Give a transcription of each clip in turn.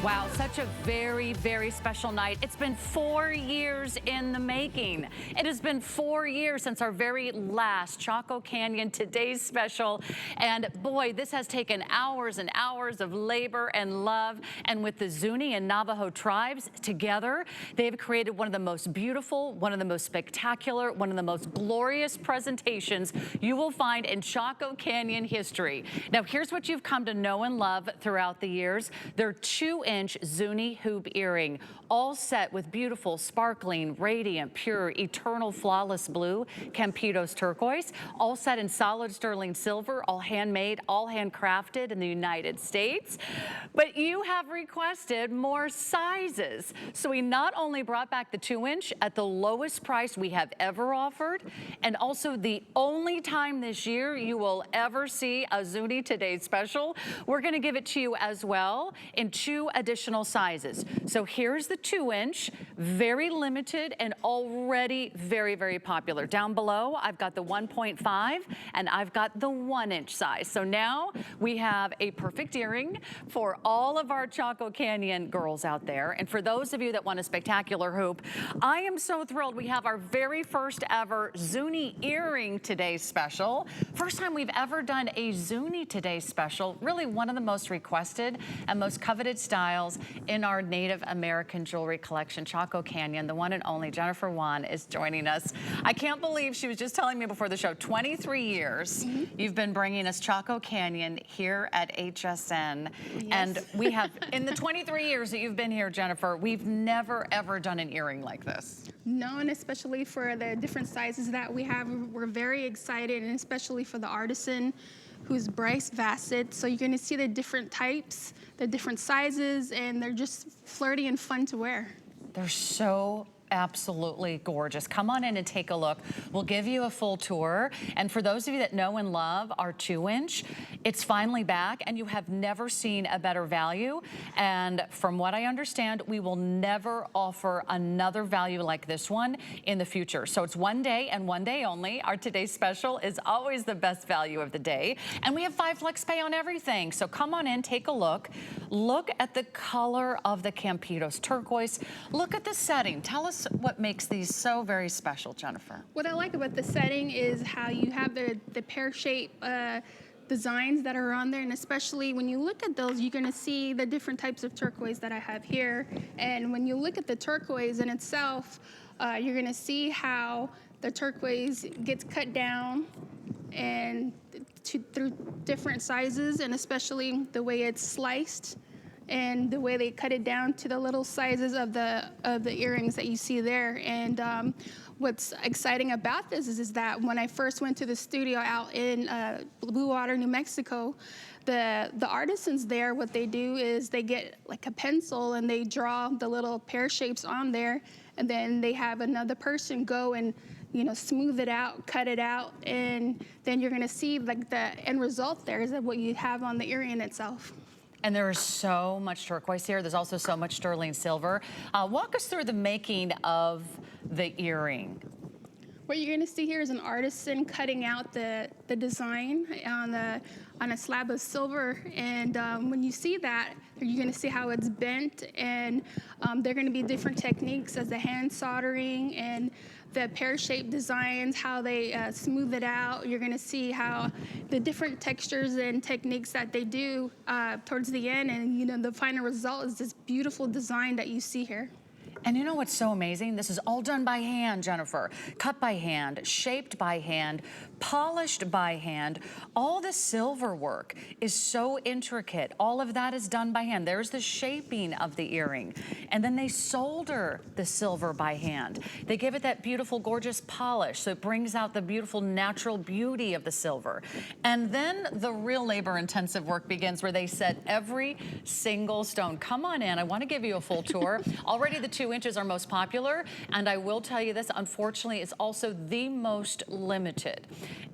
Wow, such a very, very special night. It's been 4 years in the making. It has been 4 years since our very last Chaco Canyon Today's Special. And boy, this has taken hours and hours of labor and love. And with the Zuni and Navajo tribes together, they've created one of the most beautiful, one of the most spectacular, one of the most glorious presentations you will find in Chaco Canyon history. Now, here's what you've come to know and love throughout the years. They're 2-inch Zuni hoop earring, all set with beautiful, sparkling, radiant, pure, eternal, flawless blue, Campitos turquoise, all set in solid sterling silver, all handmade, all handcrafted in the United States. But you have requested more sizes. So we not only brought back the 2-inch at the lowest price we have ever offered, and also the only time this year you will ever see a Zuni Today's Special, we're gonna give it to you as well in 2 additional sizes. So here's the 2-inch, very limited and already very, very popular. Down below, I've got the 1.5 and I've got the 1-inch size. So now we have a perfect earring for all of our Chaco Canyon girls out there. And for those of you that want a spectacular hoop, I am so thrilled. We have our very first ever Zuni earring Today's Special. First time we've ever done a Zuni Today's Special. Really one of the most requested and most coveted styles in our Native American jewelry collection, Chaco Canyon. The one and only Jennifer Wan is joining us. I can't believe, she was just telling me before the show, 23 years you've been bringing us Chaco Canyon here at HSN. Yes. And we have, in the 23 years that you've been here, Jennifer, we've never ever done an earring like this. No, and especially for the different sizes that we have, we're very excited, and especially for the artisan who's Bryce Vassett. So you're gonna see the different types, the different sizes, and they're just flirty and fun to wear. They're so absolutely gorgeous. Come on in and take a look. We'll give you a full tour. And for those of you that know and love our 2-inch, it's finally back and you have never seen a better value. And from what I understand, we will never offer another value like this one in the future. So it's one day and one day only. Our Today's Special is always the best value of the day. And we have 5 flex pay on everything. So come on in, take a look. Look at the color of the Campitos turquoise. Look at the setting. Tell us what makes these so very special, Jennifer. What I like about the setting is how you have the pear-shaped designs that are on there, and especially when you look at those, you're gonna see the different types of turquoise that I have here. And when you look at the turquoise in itself, you're gonna see how the turquoise gets cut down and through different sizes, and especially the way it's sliced and the way they cut it down to the little sizes of the earrings that you see there. And what's exciting about this is that when I first went to the studio out in Blue Water, New Mexico, the artisans there, what they do is they get like a pencil and they draw the little pear shapes on there, and then they have another person go and smooth it out, cut it out, and then you're gonna see like the end result there is what you have on the earring itself. And there is so much turquoise here. There's also so much sterling silver. Walk us through the making of the earring. What you're gonna see here is an artisan cutting out the design on a slab of silver. And when you see that, you're gonna see how it's bent, and there are gonna be different techniques as the hand soldering and the pear-shaped designs, how they smooth it out. You're gonna see how the different textures and techniques that they do towards the end, and the final result is this beautiful design that you see here. And you know what's so amazing? This is all done by hand, Jennifer. Cut by hand, shaped by hand, polished by hand. All the silver work is so intricate. All of that is done by hand. There's the shaping of the earring. And then they solder the silver by hand. They give it that beautiful, gorgeous polish, so it brings out the beautiful, natural beauty of the silver. And then the real labor-intensive work begins, where they set every single stone. Come on in. I want to give you a full tour. Already the 2-inches are most popular, and I will tell you this, unfortunately, is also the most limited.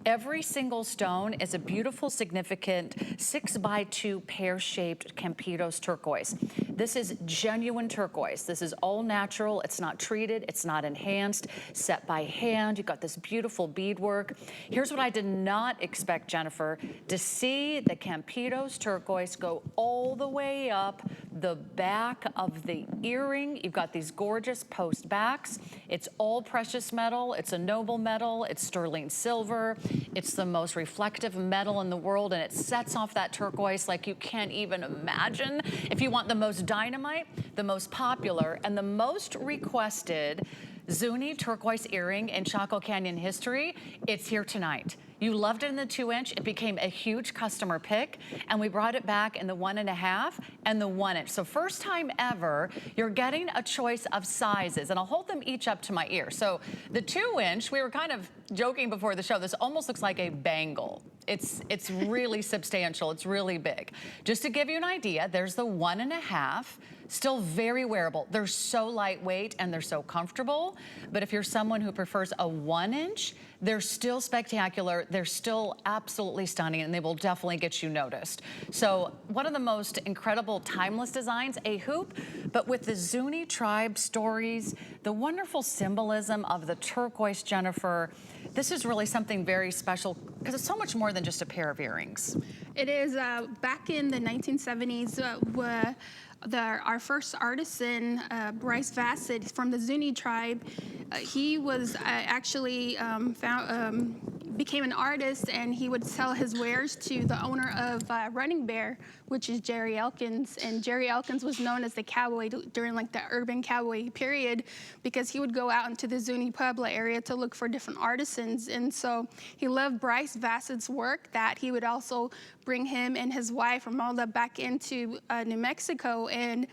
Every single stone is a beautiful, significant 6x2 pear-shaped Campitos turquoise. This is genuine turquoise. This is all natural. It's not treated. It's not enhanced. Set by hand. You've got this beautiful beadwork. Here's what I did not expect, Jennifer, to see the Campitos turquoise go all the way up the back of the earring. You've got these gorgeous post backs. It's all precious metal. It's a noble metal. It's sterling silver. It's the most reflective metal in the world, and it sets off that turquoise like you can't even imagine. If you want the most dynamite, the most popular, and the most requested Zuni turquoise earring in Chaco Canyon history, it's here tonight. You loved it in the 2-inch. It became a huge customer pick, and we brought it back in the 1.5 and the 1-inch. So first time ever, you're getting a choice of sizes, and I'll hold them each up to my ear. So the 2-inch, we were kind of joking before the show, this almost looks like a bangle. It's really substantial. It's really big. Just to give you an idea, there's the 1.5. Still very wearable. They're so lightweight and they're so comfortable. But if you're someone who prefers a 1-inch, they're still spectacular. They're still absolutely stunning, and they will definitely get you noticed. So one of the most incredible timeless designs, a hoop, but with the Zuni tribe stories, the wonderful symbolism of the turquoise, Jennifer. This is really something very special because it's so much more than just a pair of earrings. It is. Back in the 1970s, our first artisan, Bryce Vassett from the Zuni tribe, he was actually became an artist, and he would sell his wares to the owner of Running Bear, which is Jerry Elkins. And Jerry Elkins was known as the cowboy during like the urban cowboy period, because he would go out into the Zuni Pueblo area to look for different artisans. And so he loved Bryce Vassett's work, that he would also bring him and his wife Romalda back into New Mexico and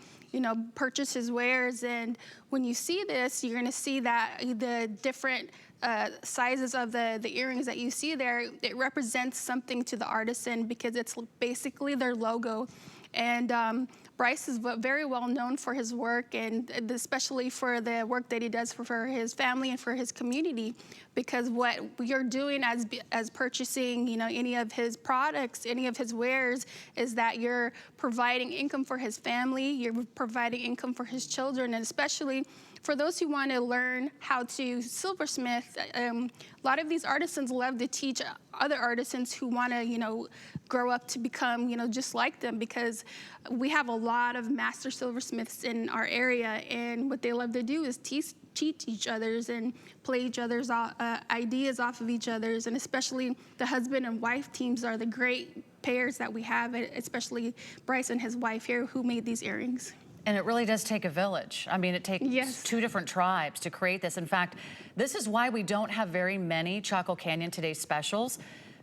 purchase his wares. And when you see this, you're going to see that the different sizes of the earrings that you see there, it represents something to the artisan because it's basically their logo. And Bryce is very well known for his work, and especially for the work that he does for his family and for his community. Because what you're doing as purchasing, any of his products, any of his wares, is that you're providing income for his family, you're providing income for his children, and especially for those who want to learn how to silversmith. A lot of these artisans love to teach other artisans who want to, grow up to become, just like them, because we have a lot of master silversmiths in our area, and what they love to do is teach each other's and play each other's ideas off of each other's, and especially the husband and wife teams are the great pairs that we have, especially Bryce and his wife here who made these earrings. And it really does take a village. I mean, it takes two different tribes to create this. In fact, this is why we don't have very many Chaco Canyon Today specials,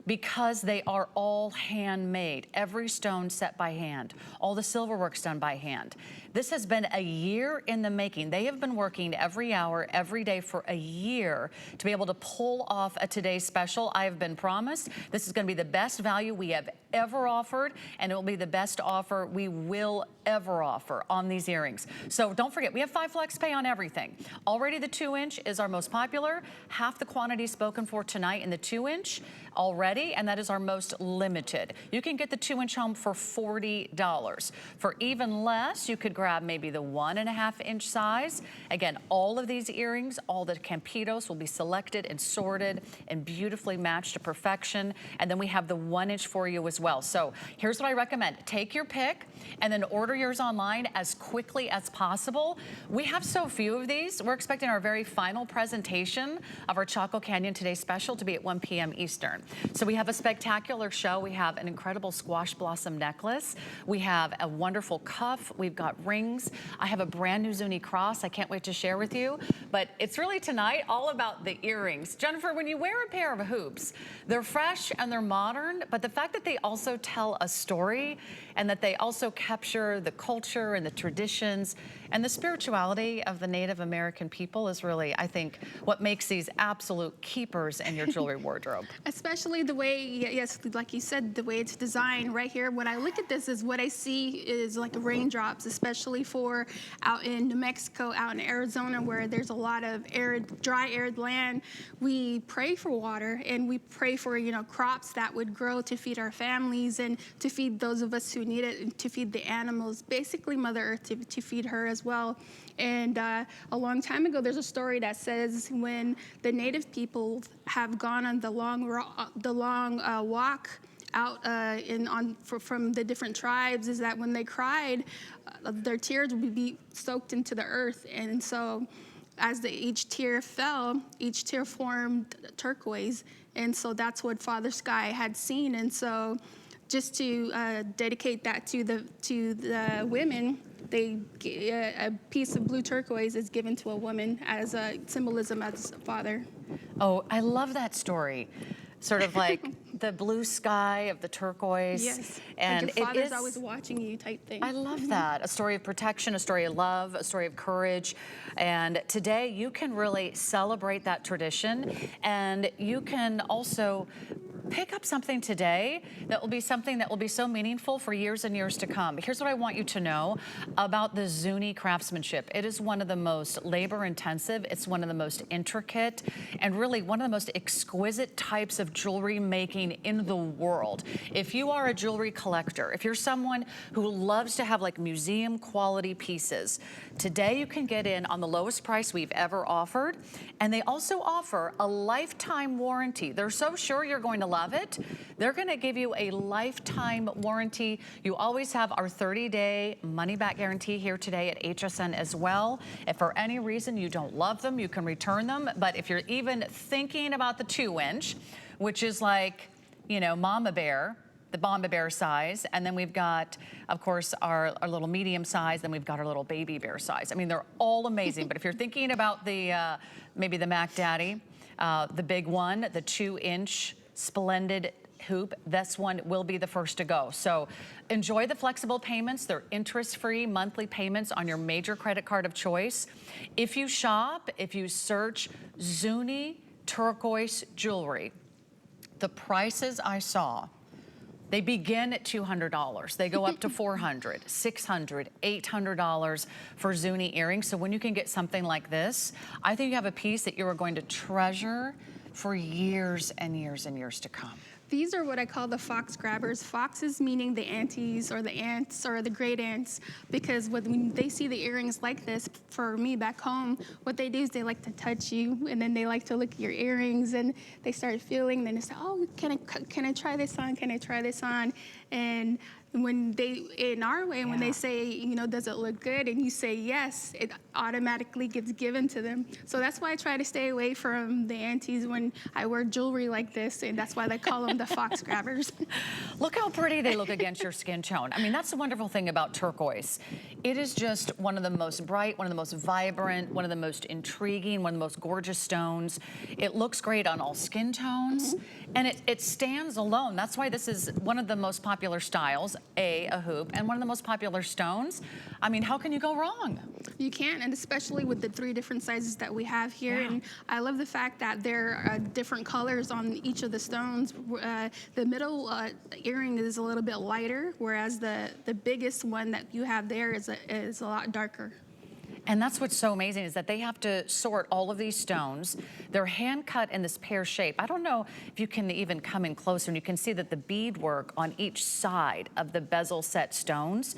because they are all handmade. Every stone set by hand. All the silver work's done by hand. This has been a year in the making. They have been working every hour, every day for a year to be able to pull off a Today special. I have been promised this is going to be the best value we have ever offered, and it will be the best offer we will ever offer on these earrings. So don't forget, we have 5 flex pay on everything. Already the 2-inch is our most popular. Half the quantity spoken for tonight in the 2-inch already, and that is our most limited. You can get the 2-inch home for $40. For even less, you could grab maybe the 1.5-inch size. Again, all of these earrings, all the Campitos will be selected and sorted and beautifully matched to perfection. And then we have the 1-inch for you as well. So here's what I recommend. Take your pick and then order yours online as quickly as possible. We have so few of these. We're expecting our very final presentation of our Chaco Canyon Today special to be at 1 p.m. Eastern. So we have a spectacular show. We have an incredible squash blossom necklace. We have a wonderful cuff. We've got rings. I have a brand new Zuni cross I can't wait to share with you. But it's really tonight all about the earrings. Jennifer, when you wear a pair of hoops, they're fresh and they're modern, but the fact that they also tell a story and that they also capture the culture and the traditions and the spirituality of the Native American people is really, I think, what makes these absolute keepers in your jewelry wardrobe. Especially the way, yes, like you said, the way it's designed right here. When I look at this, is what I see is like raindrops, especially for out in New Mexico, out in Arizona, where there's a lot of dry, arid land. We pray for water, and we pray for, crops that would grow to feed our families and to feed those of us who who need it to feed the animals, basically Mother Earth to feed her as well. And a long time ago, there's a story that says when the native people have gone on the long walk out from the different tribes, is that when they cried, their tears would be soaked into the earth. And so as each tear fell, each tear formed turquoise. And so that's what Father Sky had seen. And so just to dedicate that to the women, a piece of blue turquoise is given to a woman as a symbolism as a father. Oh, I love that story. Sort of like the blue sky of the turquoise. Yes, and like your father's always watching you type thing. I love that. A story of protection, a story of love, a story of courage. And today you can really celebrate that tradition, and you can also pick up something today that will be something that will be so meaningful for years and years to come. Here's what I want you to know about the Zuni craftsmanship. It is one of the most labor intensive, it's one of the most intricate, and really one of the most exquisite types of jewelry making in the world. If you are a jewelry collector, if you're someone who loves to have like museum quality pieces, today you can get in on the lowest price we've ever offered. And they also offer a lifetime warranty. They're so sure you're going to love it. They're going to give you a lifetime warranty. You always have our 30-day money-back guarantee here today at HSN as well. If for any reason you don't love them, you can return them. But if you're even thinking about the 2-inch, which is like, you know, Mama Bear, the Mama Bear size, and then we've got, of course, our little medium size, then we've got our little baby bear size. I mean, they're all amazing. But if you're thinking about the maybe the Mac Daddy, the big one, the 2-inch splendid hoop, this one will be the first to go. So enjoy the flexible payments. They're interest-free monthly payments on your major credit card of choice. If you shop, if you search Zuni turquoise jewelry, the prices I saw, they begin at $200. They go up to $400, $600, $800 for Zuni earrings. So when you can get something like this, I think you have a piece that you are going to treasure for years and years and years to come. These are what I call the fox grabbers. Foxes meaning the aunties or the aunts or the great aunts, because when they see the earrings like this, for me back home, what they do is they like to touch you, and then they like to look at your earrings, and they start feeling, then they say, oh, can I try this on? Can I try this on? And when they, in our way, when they say, you know, does it look good? And you say yes, it automatically gets given to them. So that's why I try to stay away from the aunties when I wear jewelry like this, and that's why they call them the fox grabbers. Look how pretty they look against your skin tone. I mean, that's the wonderful thing about turquoise. It is just one of the most bright, one of the most vibrant, one of the most intriguing, one of the most gorgeous stones. It looks great on all skin tones, and it stands alone. That's why this is one of the most popular styles, a hoop, and one of the most popular stones. I mean, how can you go wrong? You can't, and especially with the 3 different sizes that we have here. And I love the fact that there are different colors on each of the stones. The middle earring is a little bit lighter, whereas the biggest one that you have there is a lot darker. And that's what's so amazing, is that they have to sort all of these stones. They're hand cut in this pear shape. I don't know if you can even come in closer, and you can see that the beadwork on each side of the bezel set stones,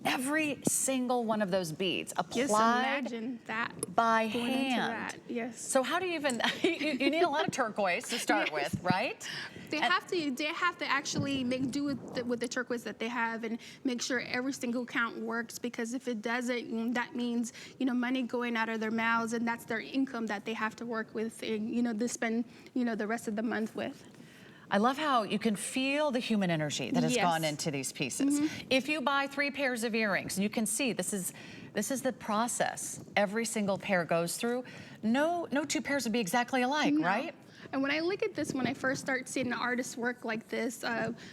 every single one of those beads applied imagine that by hand. Yes. So how do you even, you need a lot of turquoise to start with, right? They have to actually make do with the turquoise that they have, and make sure every single count works, because if it doesn't, that means, you know, money going out of their mouths, and that's their income that they have to work with, and, you know, to spend, you know, the rest of the month with. I love how you can feel the human energy that has gone into these pieces. If you buy 3 pairs of earrings, you can see this is the process every single pair goes through. No 2 pairs would be exactly alike, right? And when I look at this, when I first start seeing an artist work like this,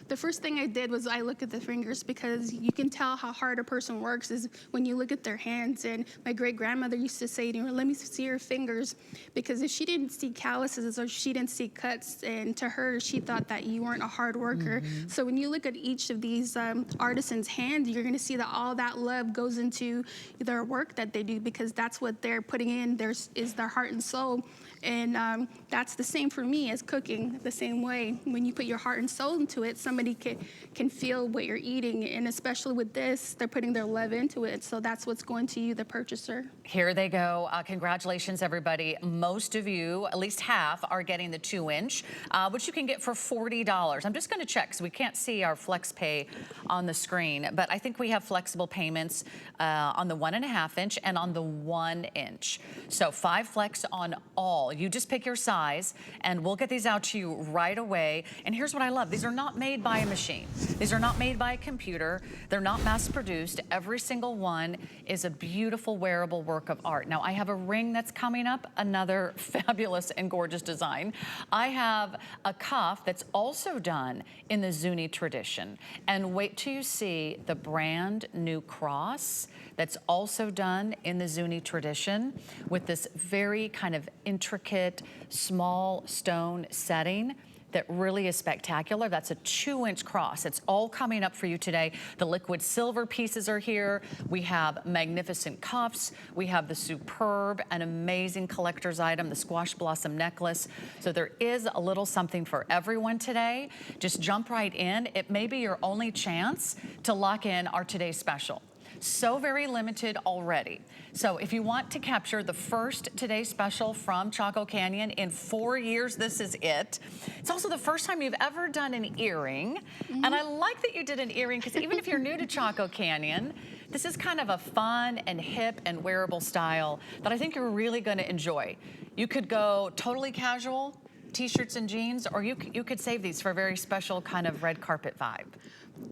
the first thing I did was I look at the fingers, because you can tell how hard a person works is when you look at their hands. And my great-grandmother used to say to me, let me see your fingers, because if she didn't see calluses or she didn't see cuts, and to her, she thought that you weren't a hard worker. So when you look at each of these artisans' hands, you're gonna see that all that love goes into their work that they do, because that's what they're putting in, is their heart and soul. And that's the same same for me as cooking, the same way. When you put your heart and soul into it, somebody can feel what you're eating. And especially with this, they're putting their love into it. So that's what's going to you, the purchaser. Here they go. Congratulations, everybody. Most of you, at least half, are getting the 2-inch, which you can get for $40. I'm just going to check because we can't see our flex pay on the screen, but I think we have flexible payments on the 1.5-inch and on the 1-inch. So 5 flex on all. You just pick your size and we'll get these out to you right away. And here's what I love. These are not made by a machine. These are not made by a computer. They're not mass produced. Every single one is a beautiful wearable work of art. Now I have a ring that's coming up, another fabulous and gorgeous design. I have a cuff that's also done in the Zuni tradition. And wait till you see the brand new cross that's also done in the Zuni tradition with this very kind of intricate small stone setting that really is spectacular. That's a 2-inch cross. It's all coming up for you today. The liquid silver pieces are here. We have magnificent cuffs. We have the superb and amazing collector's item, the squash blossom necklace. So there is a little something for everyone today. Just jump right in. It may be your only chance to lock in our today's special. So very limited already. So if you want to capture the first Today Special from Chaco Canyon in 4 years, this is it. It's also the first time you've ever done an earring. And I like that you did an earring because even if you're new to Chaco Canyon, this is kind of a fun and hip and wearable style that I think you're really going to enjoy. You could go totally casual, t-shirts and jeans, or you could save these for a very special kind of red carpet vibe.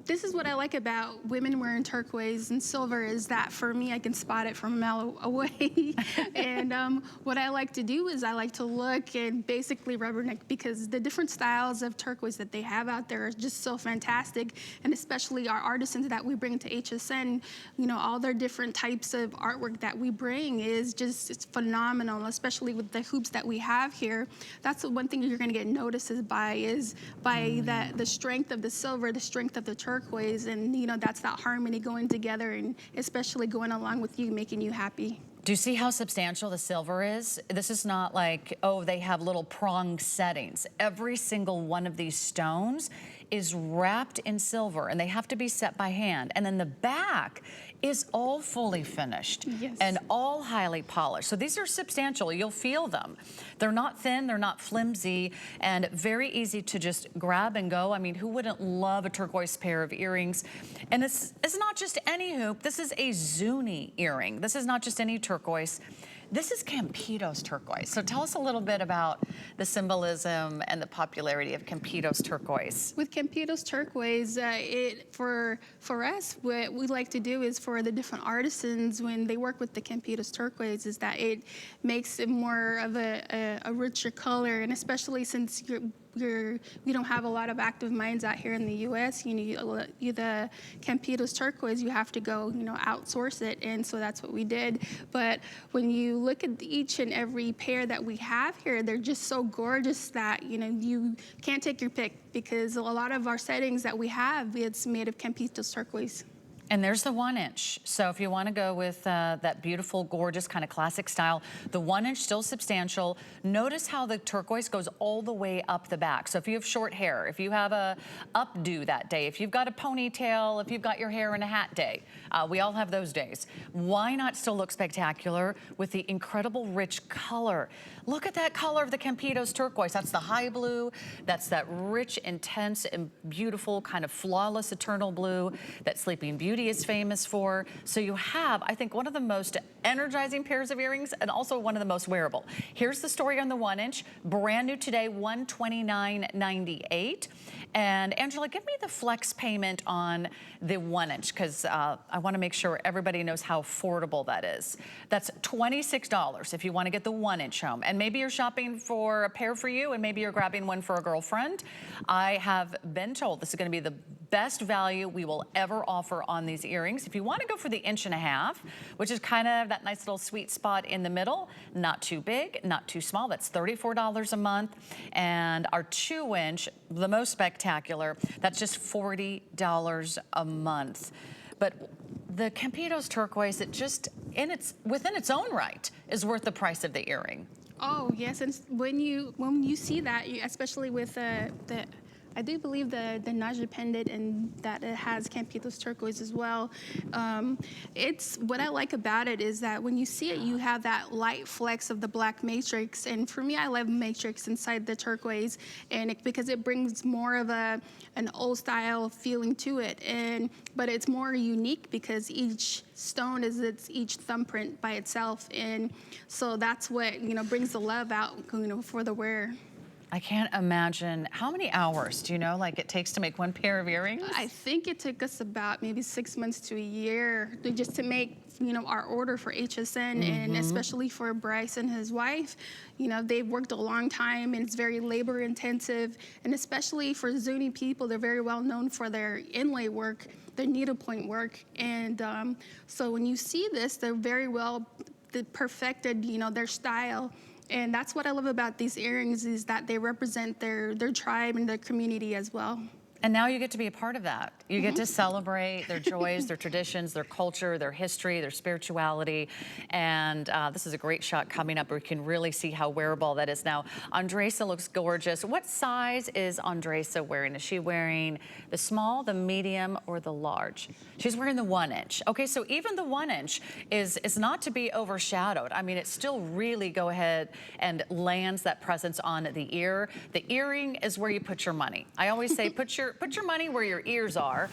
This is what I like about women wearing turquoise and silver is that for me, I can spot it from a mile away. And what I like to do is I like to look and basically rubberneck because the different styles of turquoise that they have out there are just so fantastic. And especially our artisans that we bring to HSN, you know, all their different types of artwork that we bring is just, it's phenomenal, especially with the hoops that we have here. That's the one thing you're gonna get notices by is by the strength of the silver, the strength of the turquoise, and you know that's that harmony going together and especially going along with you, making you happy. Do you see how substantial the silver is? This is not like, oh, they have little prong settings. Every single one of these stones is wrapped in silver and they have to be set by hand. And then the back is all fully finished and all highly polished. So these are substantial. You'll feel them. They're not thin, they're not flimsy, and very easy to just grab and go. I mean, who wouldn't love a turquoise pair of earrings? And it's not just any hoop. This is a Zuni earring. This is not just any turquoise. This is Campitos turquoise. So tell us a little bit about the symbolism and the popularity of Campitos turquoise. With Campitos turquoise, for us, what we like to do is for the different artisans when they work with the Campitos turquoise is that it makes it more of a richer color, and especially since we don't have a lot of active mines out here in the U.S. You know, the Campitos turquoise, you have to go, you know, outsource it, and so that's what we did. But when you look at each and every pair that we have here, they're just so gorgeous that, you know, you can't take your pick because a lot of our settings that we have, it's made of Campitos turquoise. And there's the 1-inch. So if you want to go with that beautiful, gorgeous kind of classic style, the 1-inch still substantial. Notice how the turquoise goes all the way up the back. So if you have short hair, if you have a updo that day, if you've got a ponytail, if you've got your hair in a hat day, we all have those days. Why not still look spectacular with the incredible rich color? Look at that color of the Campitos turquoise. That's the high blue. That's that rich, intense, and beautiful kind of flawless eternal blue that Sleeping Beauty is famous for. So you have, I think, one of the most energizing pairs of earrings and also one of the most wearable. Here's the story on the 1-inch. Brand new today, $129.98. And Angela, give me the flex payment on the 1-inch because I want to make sure everybody knows how affordable that is. That's $26 if you want to get the 1-inch home. And maybe you're shopping for a pair for you and maybe you're grabbing one for a girlfriend. I have been told this is going to be the best value we will ever offer on these earrings. If you want to go for the 1.5 inches, which is kind of that nice little sweet spot in the middle, not too big, not too small, that's $34 a month. And our 2-inch, the most spectacular, that's just $40 a month. But the Campitos turquoise, it just, within its own right, is worth the price of the earring. Oh yes, and when you see that, especially with the I do believe the Naja pendant, and that it has Campitos turquoise as well. It's what I like about it is that when you see it, you have that light flecks of the black matrix, and for me, I love matrix inside the turquoise, and because it brings more of an old style feeling to it, but it's more unique because each stone is each thumbprint by itself, and so that's what brings the love out for the wearer. I can't imagine how many hours do you know like it takes to make one pair of earrings? I think it took us about maybe 6 months to a year just to make our order for HSN, and especially for Bryce and his wife. They've worked a long time, and it's very labor intensive, and especially for Zuni people, they're very well known for their inlay work, their needlepoint work, and so when you see this, they're very well perfected their style. And that's what I love about these earrings, is that they represent their tribe and their community as well. And now you get to be a part of that. You get to celebrate their joys, their traditions, their culture, their history, their spirituality. And this is a great shot coming up where you can really see how wearable that is now. Andresa looks gorgeous. What size is Andresa wearing? Is she wearing the small, the medium, or the large? She's wearing the 1 inch. Okay, so even the 1 inch is not to be overshadowed. I mean, it still really go ahead and lands that presence on the ear. The earring is where you put your money. I always say put your money where your ears are.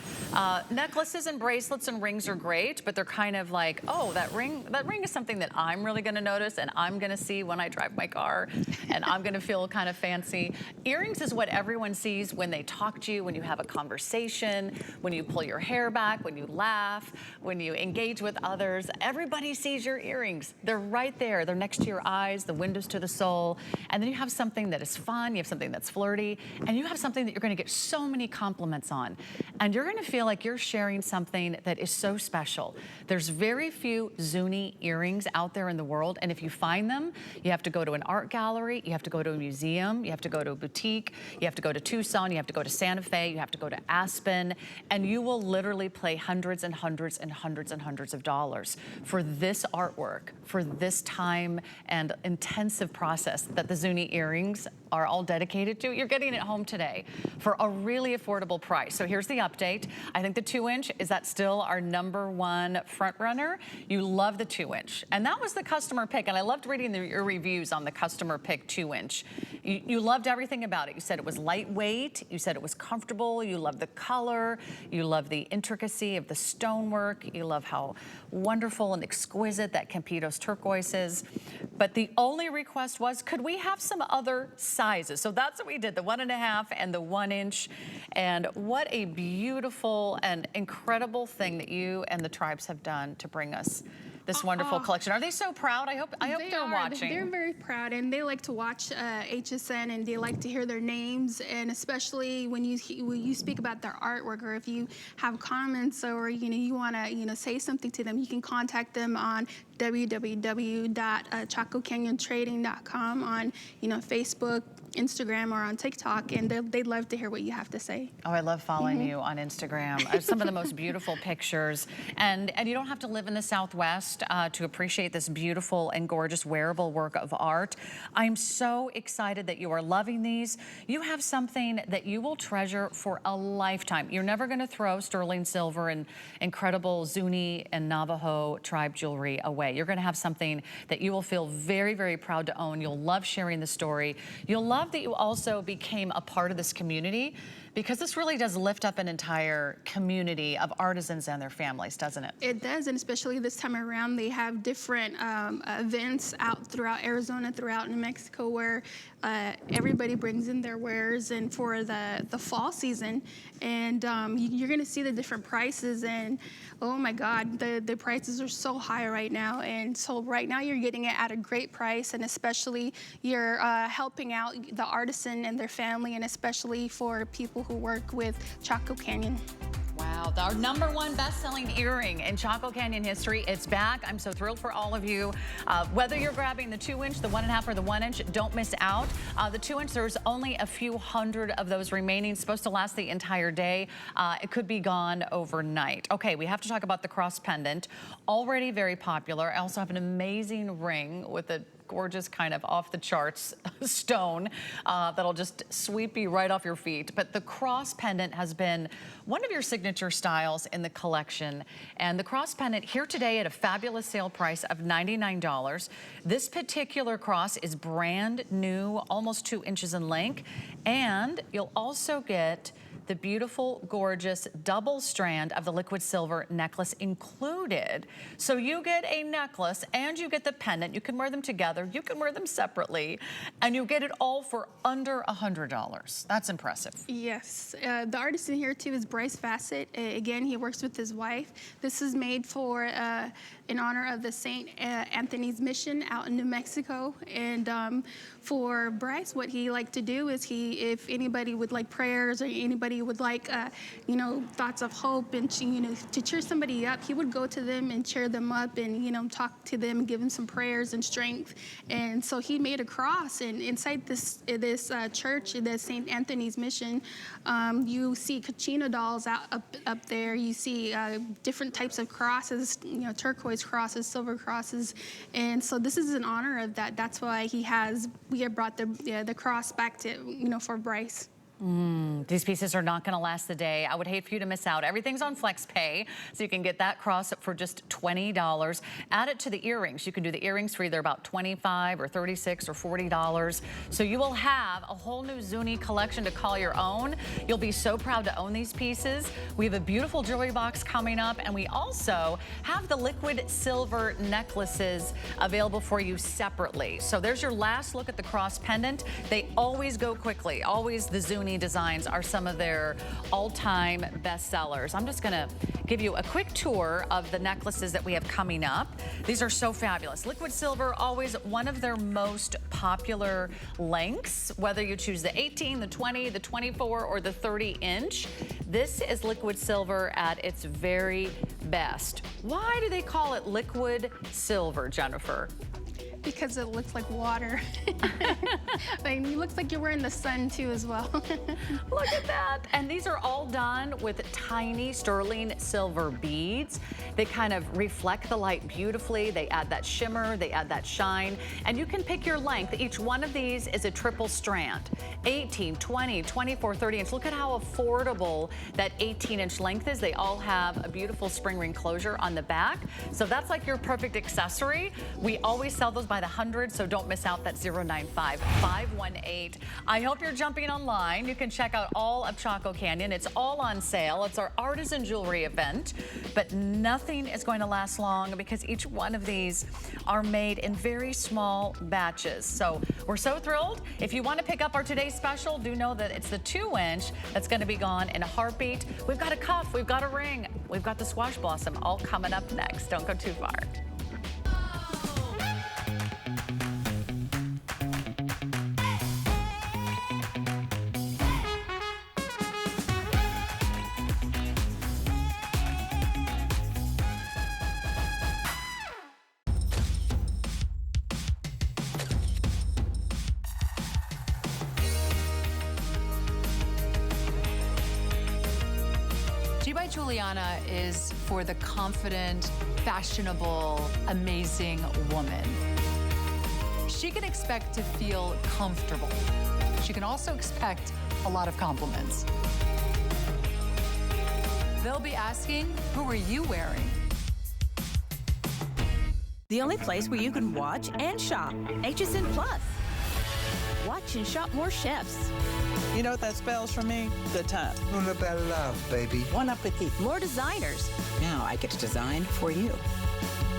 Necklaces and bracelets and rings are great, but they're kind of like, oh, that ring is something that I'm really gonna notice and I'm gonna see when I drive my car, and I'm gonna feel kind of fancy. Earrings is what everyone sees when they talk to you, when you have a conversation, when you pull your hair back, when you laugh, when you engage with others. Everybody sees your earrings. They're right there. They're next to your eyes, the windows to the soul. And then you have something that is fun, you have something that's flirty, and you have something that you're gonna get so many compliments on. And you're gonna feel like you're sharing something that is so special. There's very few Zuni earrings out there in the world, and if you find them, you have to go to an art gallery, you have to go to a museum, you have to go to a boutique, you have to go to Tucson, you have to go to Santa Fe, you have to go to Aspen, and you will literally pay hundreds and hundreds and hundreds and hundreds of dollars for this artwork, for this time and intensive process that the Zuni earrings are all dedicated to. You're getting it home today for a really affordable price. So here's the update. I think the 2 inch, is that still our #1 front runner? You love the 2 inch. And that was the customer pick. And I loved reading your reviews on the customer pick 2 inch. You loved everything about it. You said it was lightweight. You said it was comfortable. You love the color. You love the intricacy of the stonework. You love how wonderful and exquisite that Campitos turquoise is. But the only request was, could we have some other sizes? So that's what we did, the 1.5 and the 1 inch. And what a beautiful and incredible thing that you and the tribes have done to bring us this wonderful collection. Are they so proud? I hope they're watching. They're very proud, and they like to watch HSN, and they like to hear their names, and especially when you speak about their artwork, or if you have comments, or you want to say something to them, you can contact them on www.chacocanyonTrading.com on Facebook, Instagram, or on TikTok, and they'd love to hear what you have to say. Oh, I love following you on Instagram. Some of the most beautiful pictures, and you don't have to live in the Southwest to appreciate this beautiful and gorgeous wearable work of art. I'm so excited that you are loving these. You have something that you will treasure for a lifetime. You're never going to throw sterling silver and incredible Zuni and Navajo tribe jewelry away. You're going to have something that you will feel very, very proud to own. You'll love sharing the story. You'll love that you also became a part of this community, because this really does lift up an entire community of artisans and their families, doesn't it? It does, and especially this time around, they have different events out throughout Arizona, throughout New Mexico, where everybody brings in their wares, and for the fall season, and you're going to see the different prices, and oh my God, the prices are so high right now, and so right now you're getting it at a great price, and especially you're helping out the artisan and their family, and especially for people who work with Chaco Canyon. Wow. Wow, our #1 best-selling earring in Chaco Canyon history. It's back. I'm so thrilled for all of you. Whether you're grabbing the 2-inch, the 1.5, or the 1-inch, don't miss out. The 2-inch, there's only a few hundred of those remaining. It's supposed to last the entire day. It could be gone overnight. Okay, we have to talk about the cross pendant. Already very popular. I also have an amazing ring with a gorgeous kind of off the charts stone that'll just sweep you right off your feet. But the cross pendant has been one of your signature styles in the collection. And the cross pendant here today at a fabulous sale price of $99. This particular cross is brand new, almost 2 inches in length. And you'll also get the beautiful, gorgeous double strand of the liquid silver necklace included. So you get a necklace and you get the pendant. You can wear them together. You can wear them separately. And you get it all for under $100. That's impressive. Yes. The artist in here, too, is Bryce Fassett. Again, he works with his wife. This is made for in honor of the St. Anthony's Mission out in New Mexico. And for Bryce, what he liked to do is if anybody would like prayers or anybody would like, thoughts of hope and, to cheer somebody up, he would go to them and cheer them up and, talk to them and give them some prayers and strength. And so he made a cross. And inside this church, the St. Anthony's Mission, you see Kachina dolls up there. You see different types of crosses, turquoise crosses, silver crosses. And so this is in honor of that. That's why we have brought the cross back to, for Bryce. These pieces are not going to last the day. I would hate for you to miss out. Everything's on flex pay, so you can get that cross for just $20. Add it to the earrings. You can do the earrings for either about $25 or $36 or $40. So you will have a whole new Zuni collection to call your own. You'll be so proud to own these pieces. We have a beautiful jewelry box coming up, and we also have the liquid silver necklaces available for you separately. So there's your last look at the cross pendant. They always go quickly. Always the Zuni designs are some of their all-time bestsellers. I'm just gonna give you a quick tour of the necklaces that we have coming up. These are so fabulous. Liquid silver, always one of their most popular lengths, whether you choose the 18, the 20, the 24, or the 30-inch. This is liquid silver at its very best. Why do they call it liquid silver, Jennifer? Because it looks like water. But it looks like you're wearing the sun too as well. Look at that. And these are all done with tiny sterling silver beads. They kind of reflect the light beautifully. They add that shimmer, they add that shine. And you can pick your length. Each one of these is a triple strand. 18, 20, 24, 30 inch. Look at how affordable that 18-inch length is. They all have a beautiful spring ring closure on the back. So that's like your perfect accessory. We always sell those by the hundred, so don't miss out. That 095-518. I hope you're jumping online. You can check out all of Chaco Canyon. It's all on sale. It's our artisan jewelry event, but nothing is going to last long because each one of these are made in very small batches. So we're so thrilled. If you want to pick up our today's special, do know that it's the 2-inch that's going to be gone in a heartbeat. We've got a cuff, we've got a ring, we've got the squash blossom all coming up next. Don't go too far. Juliana is for the confident, fashionable, amazing woman. She can expect to feel comfortable. She can also expect a lot of compliments. They'll be asking, who are you wearing? The only place where you can watch and shop. HSN Plus. Watch and shop more chefs. You know what that spells for me? Good time. Una bella love, baby. Bon appetit. More designers. Now I get to design for you.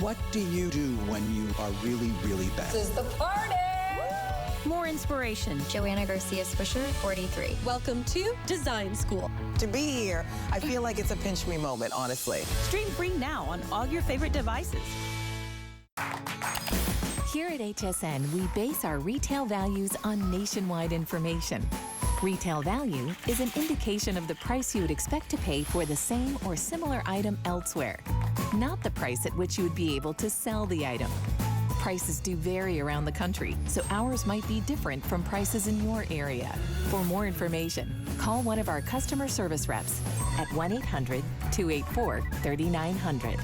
What do you do when you are really, really bad? This is the party! More inspiration. Joanna Garcia Swisher, 43. Welcome to Design School. To be here, I feel like it's a pinch me moment, honestly. Stream free now on all your favorite devices. Here at HSN, we base our retail values on nationwide information. Retail value is an indication of the price you would expect to pay for the same or similar item elsewhere, not the price at which you would be able to sell the item. Prices do vary around the country, so ours might be different from prices in your area. For more information, call one of our customer service reps at 1-800-284-3900.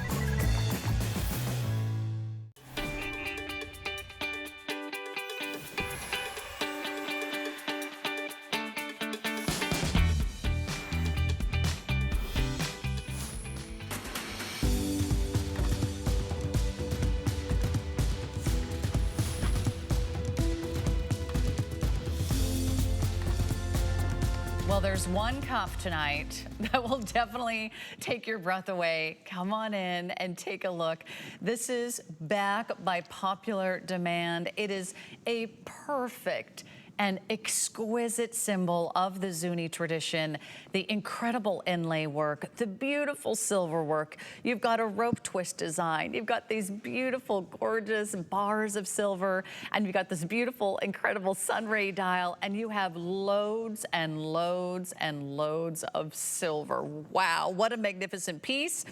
Well, there's one cuff tonight that will definitely take your breath away. Come on in and take a look. This is back by popular demand. It is a perfect and exquisite symbol of the Zuni tradition, the incredible inlay work, the beautiful silver work. You've got a rope twist design. You've got these beautiful, gorgeous bars of silver, and you've got this beautiful, incredible sunray dial, and you have loads and loads and loads of silver. Wow, what a magnificent piece.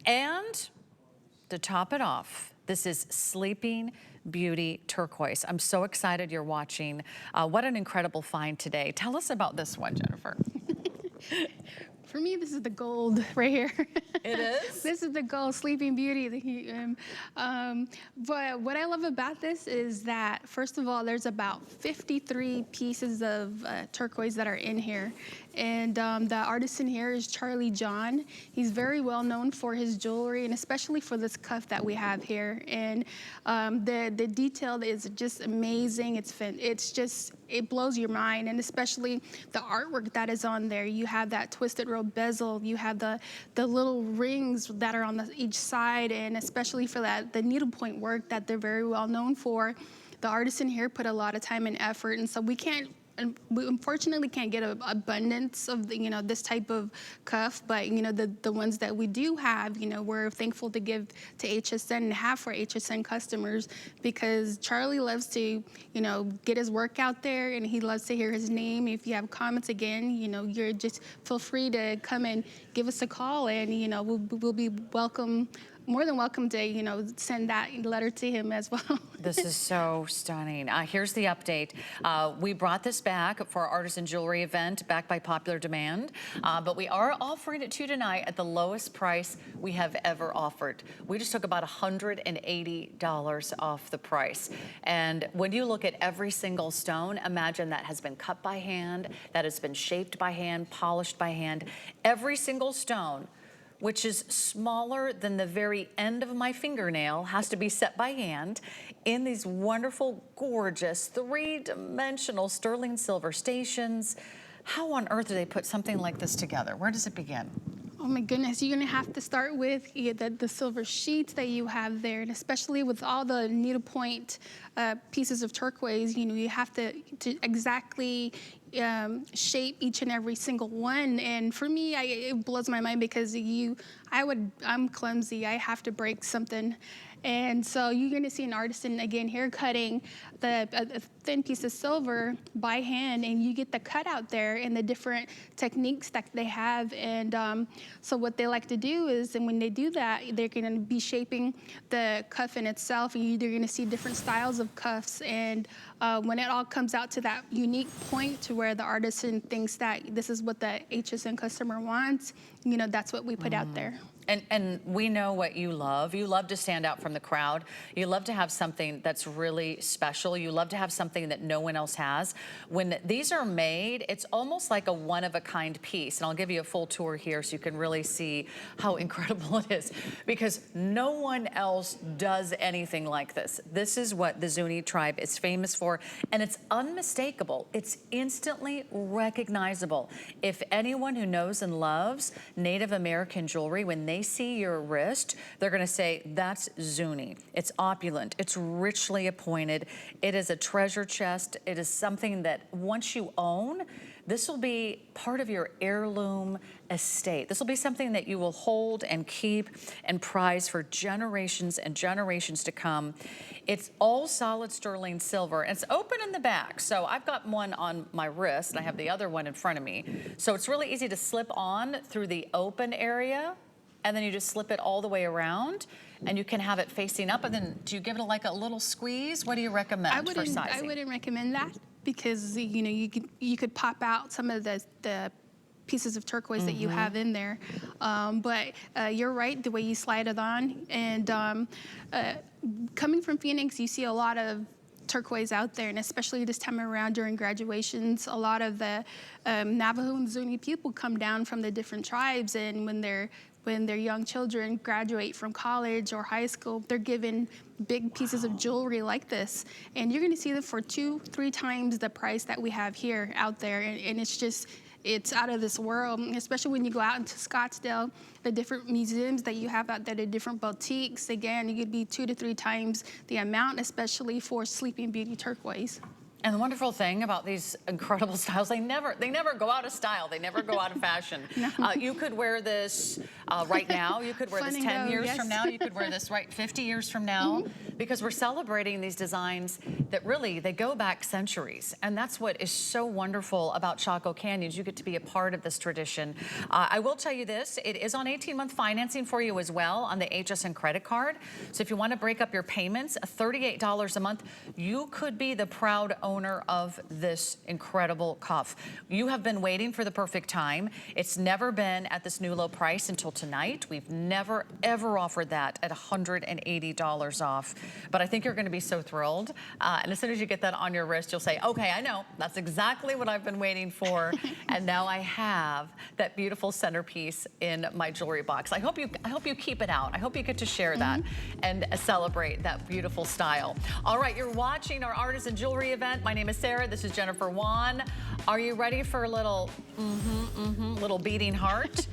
And to top it off, this is Sleeping Beauty turquoise. I'm so excited you're watching. What an incredible find today. Tell us about this one, Jennifer. For me, this is the gold right here. It is? This is the gold Sleeping Beauty. But what I love about this is that, first of all, there's about 53 pieces of turquoise that are in here. And the artisan here is Charlie John. He's very well known for his jewelry, and especially for this cuff that we have here. And the detail is just amazing. It blows your mind, and especially the artwork that is on there. You have that twisted rope bezel. You have the little rings that are on each side, and especially for the needlepoint work that they're very well known for. The artisan here put a lot of time and effort, and so we unfortunately can't get an abundance of this type of cuff, but the ones that we do have, we're thankful to give to HSN and have for HSN customers, because Charlie loves to get his work out there, and he loves to hear his name. If you have comments, again, you're just feel free to come and give us a call, and we'll be more than welcome to send that letter to him as well. This is so stunning. Here's the update. We brought this back for our artisan jewelry event, back by popular demand, but we are offering it to you tonight at the lowest price we have ever offered. We just took about $180 off the price. And when you look at every single stone, imagine that has been cut by hand, that has been shaped by hand, polished by hand. Every single stone, which is smaller than the very end of my fingernail, has to be set by hand in these wonderful, gorgeous, three-dimensional sterling silver stations. How on earth do they put something like this together? Where does it begin? Oh my goodness, you're gonna have to start with the silver sheets that you have there, and especially with all the needlepoint pieces of turquoise, you have to exactly shape each and every single one. And for me, it blows my mind, because I'm clumsy. I have to break something. And so you're going to see an artisan again here cutting a thin piece of silver by hand, and you get the cutout there and the different techniques that they have. And so what they like to do is, and when they do that, they're going to be shaping the cuff in itself, and you're going to see different styles of cuffs. And when it all comes out to that unique point to where the artisan thinks that this is what the HSN customer wants, that's what we put out there. And we know what you love. You love to stand out from the crowd. You love to have something that's really special. You love to have something that no one else has. When these are made, it's almost like a one-of-a-kind piece. And I'll give you a full tour here so you can really see how incredible it is, because no one else does anything like this. This is what the Zuni tribe is famous for, and it's unmistakable. It's instantly recognizable. If anyone who knows and loves Native American jewelry, when they see your wrist, they're gonna say, that's Zuni. It's opulent, it's richly appointed, it is a treasure chest, it is something that once you own, This will be part of your heirloom estate. This will be something that you will hold and keep and prize for generations and generations to come. It's all solid sterling silver, and it's open in the back. So I've got one on my wrist, and I have the other one in front of me. So it's really easy to slip on through the open area, and then you just slip it all the way around, and you can have it facing up. And then do you give it like a little squeeze? What do you recommend for sizing? I wouldn't recommend that, because you could pop out some of the pieces of turquoise that you have in there. But you're right, the way you slide it on. And coming from Phoenix, you see a lot of turquoise out there, and especially this time around during graduations, a lot of the Navajo and Zuni people come down from the different tribes, and when their young children graduate from college or high school, they're given big pieces of jewelry like this. And you're gonna see them for 2-3 times the price that we have here out there. And it's out of this world, especially when you go out into Scottsdale, the different museums that you have out there, the different boutiques. Again, you could be 2 to 3 times the amount, especially for Sleeping Beauty turquoise. And the wonderful thing about these incredible styles, they never go out of style. They never go out of fashion. No. You could wear this right now. You could wear this 10 years from now. You could wear this 50 years from now, because we're celebrating these designs that really, they go back centuries. And that's what is so wonderful about Chaco Canyons. You get to be a part of this tradition. I will tell you this, it is on 18-month financing for you as well on the HSN credit card. So if you want to break up your payments, $38 a month, you could be the proud owner of this incredible cuff. You have been waiting for the perfect time. It's never been at this new low price until tonight. We've never, ever offered that at $180 off. But I think you're going to be so thrilled. And as soon as you get that on your wrist, you'll say, okay, I know. That's exactly what I've been waiting for. And now I have that beautiful centerpiece in my jewelry box. I hope you keep it out. I hope you get to share that and celebrate that beautiful style. All right, you're watching our Artisan Jewelry event. My name is Sarah. This is Jennifer Wan. Are you ready for a little, little beating heart?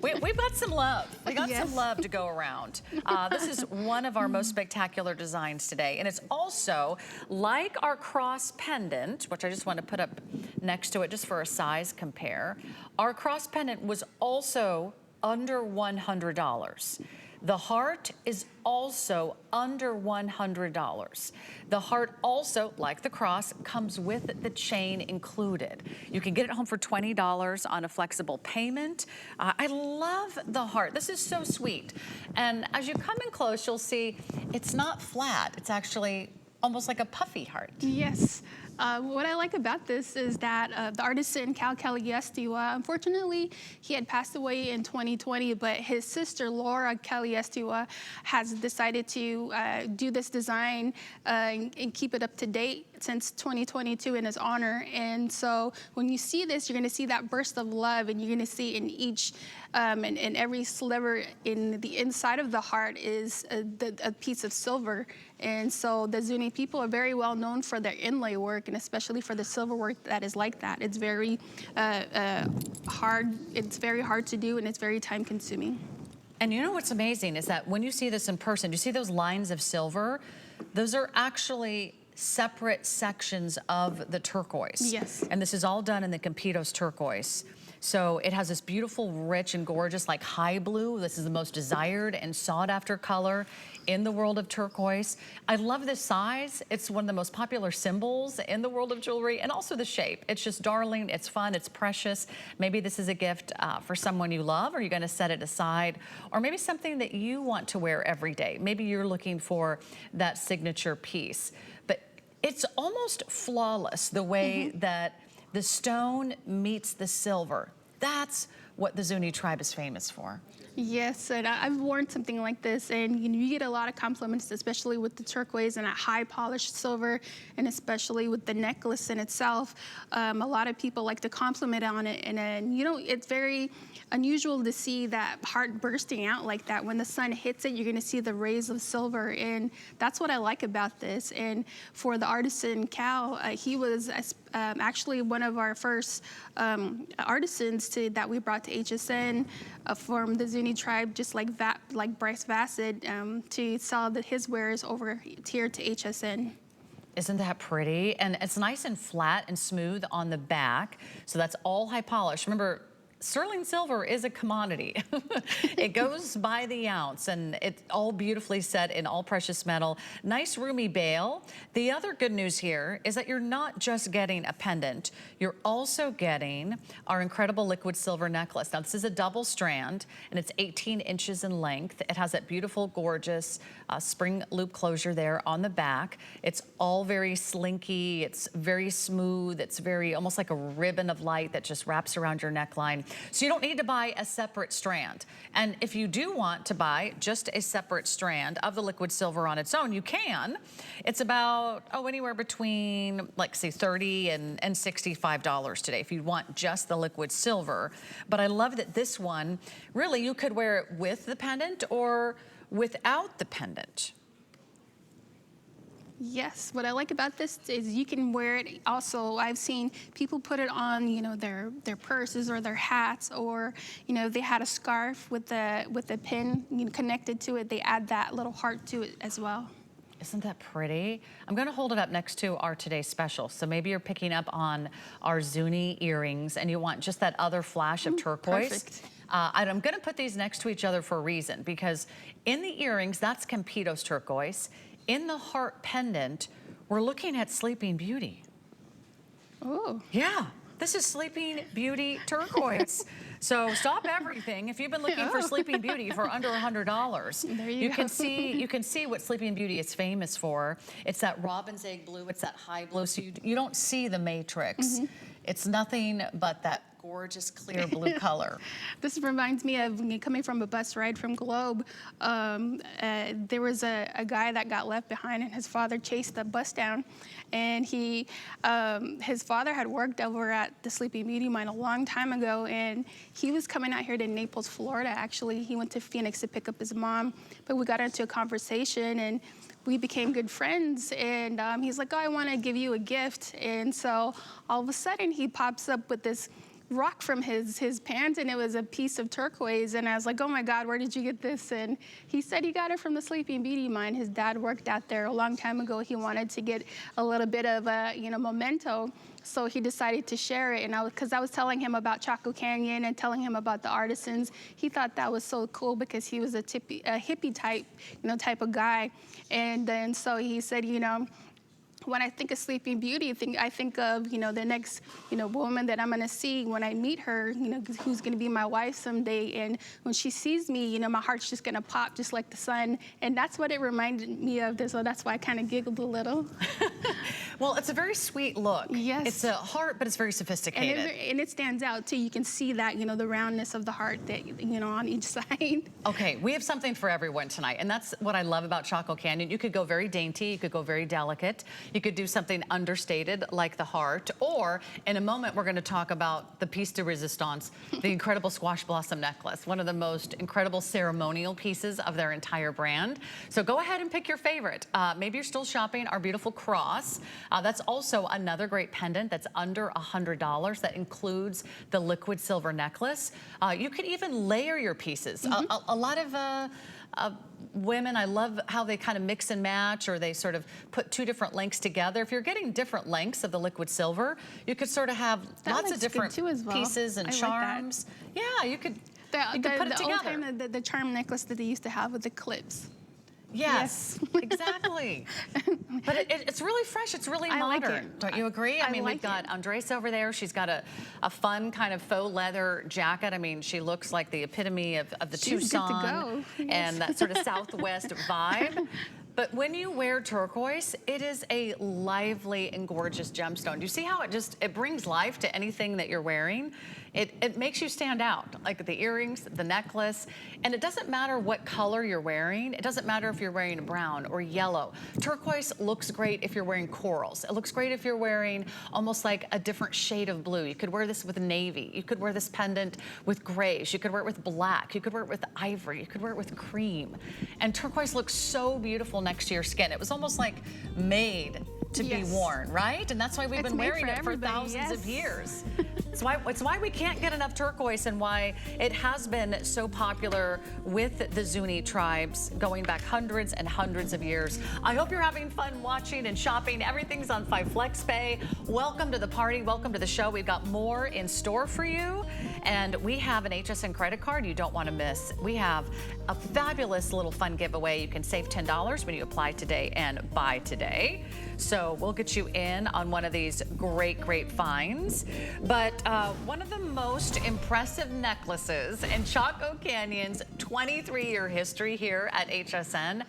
We've got some love. We got some love to go around. This is one of our most spectacular designs today. And it's also like our cross pendant, which I just want to put up next to it just for a size compare. Our cross pendant was also under $100. The heart is also under $100. The heart also, like the cross, comes with the chain included. You can get it home for $20 on a flexible payment. I love the heart. This is so sweet. And as you come in close, you'll see it's not flat. It's actually almost like a puffy heart. Yes. What I like about this is that the artisan Cal Caliestiwa, unfortunately, he had passed away in 2020, but his sister, Laura Caliestiwa, has decided to do this design and keep it up to date since 2022 in his honor. And so when you see this, you're going to see that burst of love, and you're going to see in each and every sliver in the inside of the heart is a piece of silver. And so the Zuni people are very well known for their inlay work, and especially for the silver work that is like that. It's very hard. It's very hard to do, and it's very time consuming. And you know what's amazing is that when you see this in person, you see those lines of silver? Those are actually separate sections of the turquoise. Yes. And this is all done in the Campitos turquoise. So it has this beautiful, rich, and gorgeous, like high blue. This is the most desired and sought after color in the world of turquoise. I love this size. It's one of the most popular symbols in the world of jewelry, and also the shape. It's just darling, it's fun, it's precious. Maybe this is a gift for someone you love, or you're gonna set it aside, or maybe something that you want to wear every day. Maybe you're looking for that signature piece. But it's almost flawless the way that the stone meets the silver. That's what the Zuni tribe is famous for. Yes, and I've worn something like this, and you get a lot of compliments, especially with the turquoise and that high polished silver, and especially with the necklace in itself. A lot of people like to compliment on it, and it's very unusual to see that heart bursting out like that. When the sun hits it, you're going to see the rays of silver, and that's what I like about this. And for the artisan Cal, he was actually one of our first artisans that we brought to HSN from the Zuni tribe, just like Bryce Vassett, to sell his wares over here to HSN. Isn't that pretty? And it's nice and flat and smooth on the back. So that's all high polish. Remember, sterling silver is a commodity. It goes by the ounce, and it's all beautifully set in all precious metal. Nice roomy bail. The other good news here is that you're not just getting a pendant, you're also getting our incredible liquid silver necklace. Now, this is a double strand, and it's 18 inches in length. It has that beautiful, gorgeous spring loop closure there on the back. It's all very slinky. It's very smooth. It's very almost like a ribbon of light that just wraps around your neckline. So you don't need to buy a separate strand. And if you do want to buy just a separate strand of the liquid silver on its own, you can. It's about, anywhere between, like, say, $30 and $65 today if you want just the liquid silver. But I love that this one, really, you could wear it with the pendant or without the pendant. Yes, what I like about this is you can wear it also. I've seen people put it on, you know, their purses or their hats, or, you know, if they had a scarf with the pin, you know, connected to it, they add that little heart to it as well. Isn't that pretty? I'm going to hold it up next to our today's special. So maybe you're picking up on our Zuni earrings and you want just that other flash of turquoise. Perfect. And I'm going to put these next to each other for a reason, because in the earrings, that's Campitos turquoise. In the heart pendant, we're looking at Sleeping Beauty. Oh. Yeah, this is Sleeping Beauty turquoise. So stop everything. If you've been looking for Sleeping Beauty for under $100, there you can see what Sleeping Beauty is famous for. It's that robin's egg blue. It's that high blue. So you don't see the matrix. It's nothing but that gorgeous clear blue color. This reminds me of coming from a bus ride from Globe. There was a guy that got left behind, and his father chased the bus down. And his father had worked over at the Sleeping Beauty mine a long time ago, and he was coming out here to Naples, Florida. Actually, he went to Phoenix to pick up his mom, but we got into a conversation, and we became good friends. And he's like, "Oh, I want to give you a gift." And so all of a sudden, he pops up with this rock from his pants, and it was a piece of turquoise. And I was like, "Oh my God, where did you get this?" And he said he got it from the Sleeping Beauty mine. His dad worked out there a long time ago. He wanted to get a little bit of a, you know, memento. So he decided to share it, and because I was telling him about Chaco Canyon and telling him about the artisans, he thought that was so cool because he was a hippie type, you know, type of guy. And then so he said, you know, when I think of Sleeping Beauty, I think of, you know, the next, you know, woman that I'm gonna see when I meet her, you know, who's gonna be my wife someday. And when she sees me, you know, my heart's just gonna pop just like the sun. And that's what it reminded me of. So that's why I kind of giggled a little. Well, it's a very sweet look. Yes. It's a heart, but it's very sophisticated. And it stands out too. You can see that, you know, the roundness of the heart that, you know, on each side. Okay, we have something for everyone tonight, and that's what I love about Chaco Canyon. You could go very dainty, you could go very delicate, you could do something understated like the heart, or in a moment we're going to talk about the piece de resistance, the incredible squash blossom necklace, one of the most incredible ceremonial pieces of their entire brand. So go ahead and pick your favorite. Maybe you're still shopping our beautiful cross. That's also another great pendant that's under $100 that includes the liquid silver necklace. You could even layer your pieces. A lot of women, I love how they kind of mix and match, or they sort of put two different lengths together. If you're getting different lengths of the liquid silver, you could sort of have lots of different pieces and charms. Like yeah, you could put it together. The old time, the charm necklace that they used to have with the clips. Yes, exactly. But it's really fresh. It's really modern. Like it. Don't you agree? I mean, like we've got Andres over there. She's got a fun kind of faux leather jacket. I mean, she looks like the epitome of the Tucson and that sort of Southwest vibe. But when you wear turquoise, it is a lively and gorgeous gemstone. Do you see how it brings life to anything that you're wearing? It makes you stand out, like the earrings, the necklace, and it doesn't matter what color you're wearing. It doesn't matter if you're wearing brown or yellow. Turquoise looks great if you're wearing corals. It looks great if you're wearing almost like a different shade of blue. You could wear this with navy. You could wear this pendant with grays. You could wear it with black. You could wear it with ivory. You could wear it with cream. And turquoise looks so beautiful next to your skin. It was almost like made to be worn, right? And that's why we've been wearing it for thousands of years. It's why we can't get enough turquoise, and why it has been so popular with the Zuni tribes going back hundreds and hundreds of years. I hope you're having fun watching and shopping. Everything's on 5 FlexPay. Welcome to the party. Welcome to the show. We've got more in store for you. And we have an HSN credit card you don't want to miss. We have a fabulous little fun giveaway. You can save $10 when you apply today and buy today. So we'll get you in on one of these great, great finds. But one of the most impressive necklaces in Chaco Canyon's 23-year history here at HSN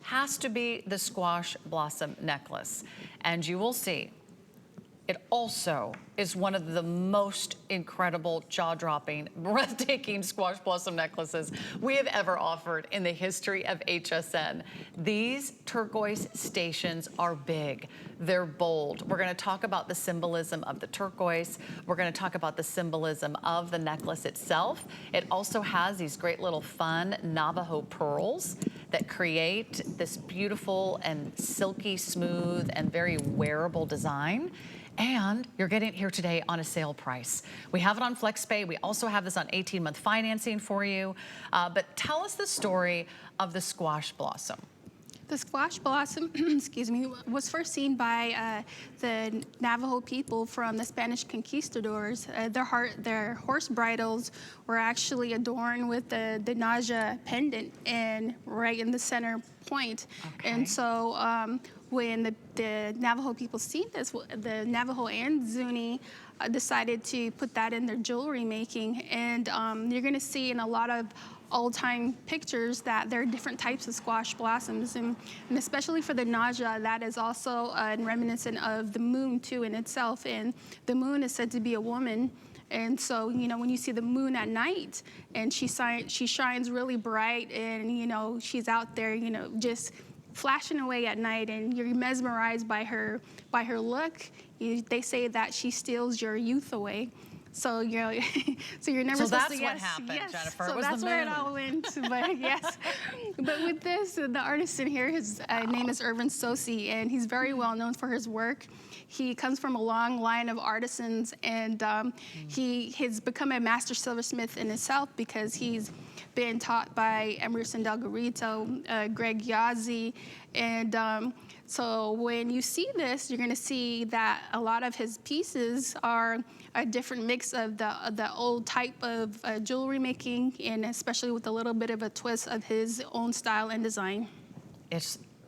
has to be the squash blossom necklace. And you will see, it also is one of the most incredible, jaw-dropping, breathtaking squash blossom necklaces we have ever offered in the history of HSN. These turquoise stations are big. They're bold. We're going to talk about the symbolism of the turquoise. We're going to talk about the symbolism of the necklace itself. It also has these great little fun Navajo pearls that create this beautiful and silky smooth and very wearable design. And you're getting it here today on a sale price. We have it on FlexPay. We also have this on 18-month financing for you. But tell us the story of the squash blossom. The squash blossom, excuse me, was first seen by the Navajo people from the Spanish conquistadors. Their horse bridles were actually adorned with the Naja pendant, and right in the center point. Okay. And so when the Navajo people seen this, the Navajo and Zuni decided to put that in their jewelry making. And you're going to see in a lot of old-time pictures that there are different types of squash blossoms, and especially for the Naja, that is also reminiscent of the moon too in itself. And the moon is said to be a woman. And so, you know, when you see the moon at night and she shines really bright, and, you know, she's out there, you know, just flashing away at night, and you're mesmerized by her look. They say that she steals your youth away. So you're never supposed to. So that's what happened, Jennifer. So that's where it all went. But yes, but with this, the artist in here, his name is Irvin Sosi, and he's very well known for his work. He comes from a long line of artisans, and he has become a master silversmith in himself because he's been taught by Emerson Del Garrito, Greg Yazzie, and so when you see this, you're going to see that a lot of his pieces are a different mix of the old type of jewelry making, and especially with a little bit of a twist of his own style and design.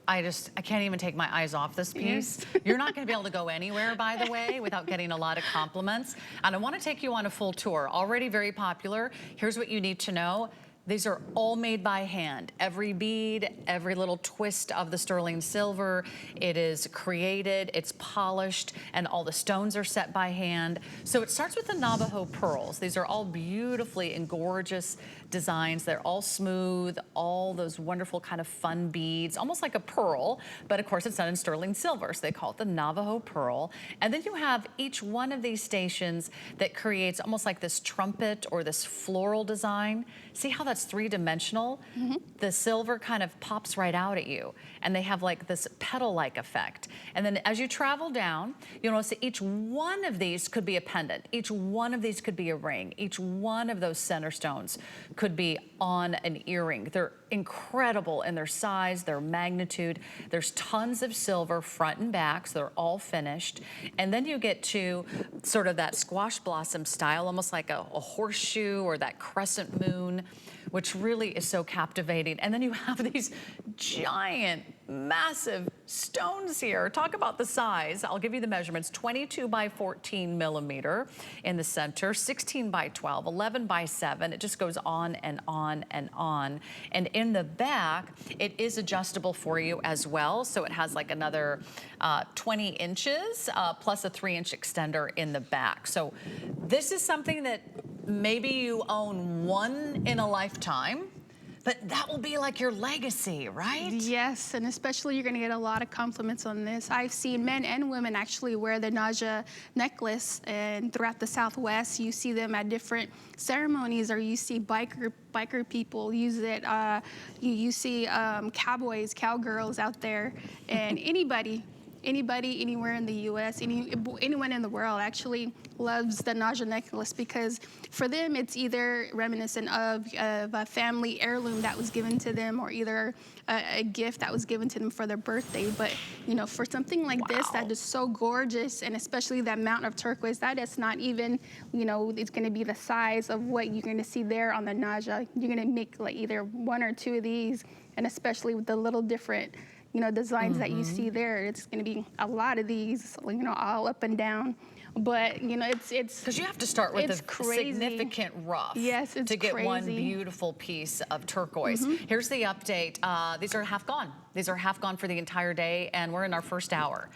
I can't even take my eyes off this piece. Yes. You're not going to be able to go anywhere, by the way, without getting a lot of compliments. And I want to take you on a full tour. Already very popular. Here's what you need to know. These are all made by hand. Every bead, every little twist of the sterling silver, it is created, it's polished, and all the stones are set by hand. So it starts with the Navajo pearls. These are all beautifully and gorgeous designs. They're all smooth, all those wonderful kind of fun beads, almost like a pearl, but of course it's done in sterling silver, so they call it the Navajo pearl. And then you have each one of these stations that creates almost like this trumpet or this floral design. See how that's three-dimensional? Mm-hmm. The silver kind of pops right out at you, and they have like this petal-like effect. And then as you travel down, you'll notice that each one of these could be a pendant. Each one of these could be a ring. Each one of those center stones could be on an earring. They're incredible in their size, their magnitude. There's tons of silver front and back, so they're all finished. And then you get to sort of that squash blossom style, almost like a horseshoe or that crescent moon, which really is so captivating. And then you have these giant, massive stones here. Talk about the size. I'll give you the measurements. 22 by 14 millimeter in the center, 16 by 12, 11 by 7. It just goes on and on and on. And in the back, it is adjustable for you as well. So it has like another 20 inches plus a 3-inch extender in the back. So this is something that maybe you own one in a lifetime, but that will be like your legacy, right? Yes, and especially you're gonna get a lot of compliments on this. I've seen men and women actually wear the Naja necklace, and throughout the Southwest, you see them at different ceremonies, or you see biker people use it. You see cowboys, cowgirls out there, and anybody anybody anywhere in the U.S., anyone in the world actually loves the Naja necklace, because for them it's either reminiscent of a family heirloom that was given to them, or either a gift that was given to them for their birthday. But you know, for something like this that is so gorgeous, and especially that amount of turquoise, that is not even, you know, it's going to be the size of what you're going to see there on the Naja. You're going to make like either one or two of these, and especially with the little different, you know, designs that you see there, it's going to be a lot of these, you know, all up and down. But you know, it's because you have to start with a crazy. significant rough. Yes, it's to get crazy. one beautiful piece of turquoise. Here's the update. These are half gone. These are half gone for the entire day, and we're in our first hour.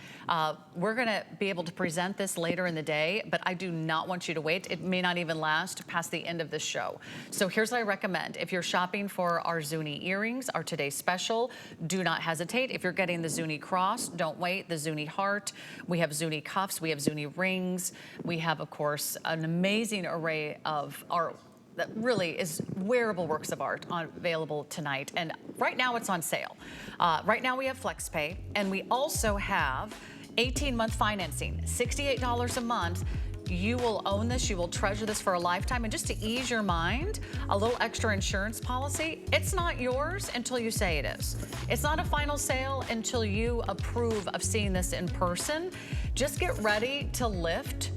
We're going to be able to present this later in the day, but I do not want you to wait. It may not even last past the end of the show. So here's what I recommend. If you're shopping for our Zuni earrings, our today's special, do not hesitate. If you're getting the Zuni cross, don't wait. The Zuni heart. We have Zuni cuffs. We have Zuni rings. We have, of course, an amazing array of art that really is wearable works of art available tonight. And right now it's on sale. Right now we have FlexPay, and we also have 18-month financing, $68 a month. You will own this, you will treasure this for a lifetime. And just to ease your mind, a little extra insurance policy, it's not yours until you say it is. It's not a final sale until you approve of seeing this in person. Just get ready to lift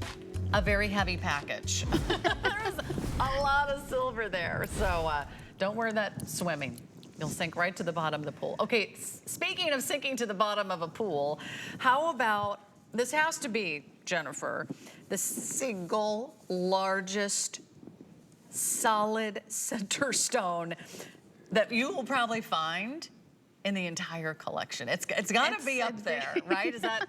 a very heavy package. There's a lot of silver there, so don't wear that swimming. You'll sink right to the bottom of the pool. Okay, speaking of sinking to the bottom of a pool, how about, this has to be, Jennifer, the single largest solid center stone that you will probably find in the entire collection. It's got to be up there, right? Is that,